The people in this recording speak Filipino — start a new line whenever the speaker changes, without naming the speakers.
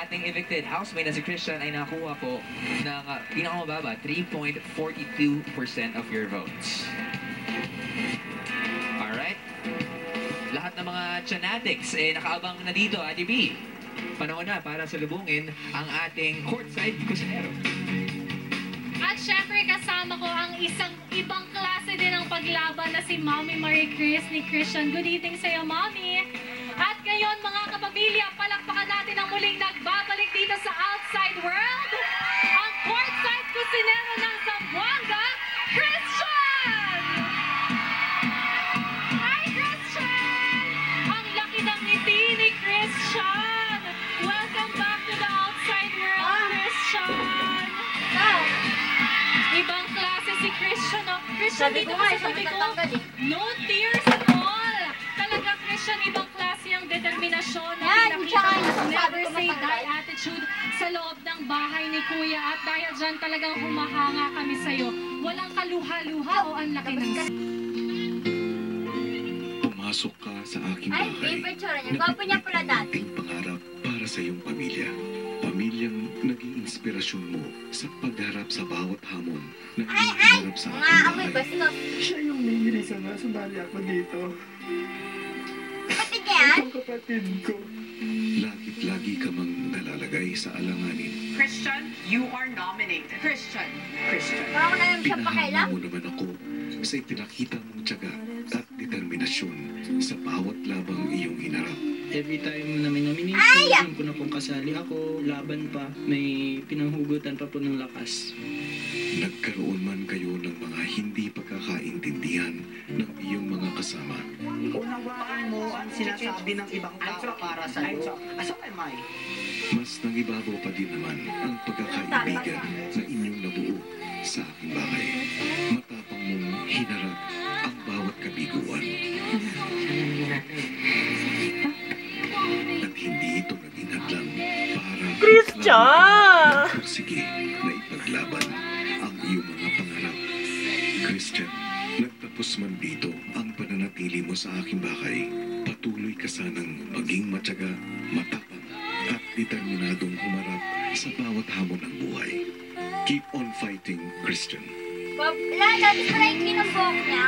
ating evicted housemate na si Christian ay nakuha po ng pinakamababa, 3.42% of your votes. Alright? Lahat ng mga Chanatics nakaabang na dito, Ate B. Panahon na para salubungin ang ating courtside kusinero.
At syempre kasama ko ang isang ibang klase din ng paglaban na si Mommy Marie Chris ni Christian. Good evening sa iyo, Mommy. At ngayon mga kapamilya, palakpakan natin ang muling nagbabalik dito sa Outside World, ang courtside kusinero ng Zamboanga, Christian! Hi, Christian! Ang laki ng ngiti ni Christian! Welcome back to the Outside World, Christian! Ibang klase si Christian, no? Christian, dito ka sa tabi ko, no tears at all! Talaga, Christian, ibang klase ang determinasyon na pinakita ng never say die attitude sa loob ng bahay ni Kuya. At dahil dyan talagang humahanga kami sa'yo. Walang kaluha-luha o ang laki ng...
Pumasok ka sa aking bahay na ating pangarap para sa iyong pamilya. Pamilyang naging inspirasyon mo sa pagharap sa bawat hamon na hinaharap sa aking bahay.
Siya yung nililisan na sumali ako dito.
Kapatid yan?
Ang kapatid ko.
Lagi ka mang nalalagay sa alanganin.
Christian, you are nominated. Christian.
Parang wala naman siya pakailan.
Pinahanga mo naman ako sa ipinakita mong tiyaga at determinasyon sa bawat labang iyong hinarap.
Every time namin nomination, ko na pong kasali ako, laban pa, may pinanghugutan pa po ng lakas.
Nagkaroon man kayo ng mga hindi pagkakaintindihan ng iyong mga kasama.
Unawaan mo ang sinasabi ng ibang tao para sa iyo. Asa am I?
Mas nangibabaw pa din naman ang pagkakaibigan na inyong nabuo sa aking bahay. Matapang mong hinarap ang bawat kabiguan. At hindi ito naging hadlang para sige na ipaglaban ang iyong mga pangarap. Christian, nagtapos man dito ang pananatili mo sa aking bahay. Patuloy ka sanang maging matyaga, matapang at determinadong humarap sa bawat hamon ng buhay. Keep on fighting, Christian.
Wala, dati pala yung kinumbok niya.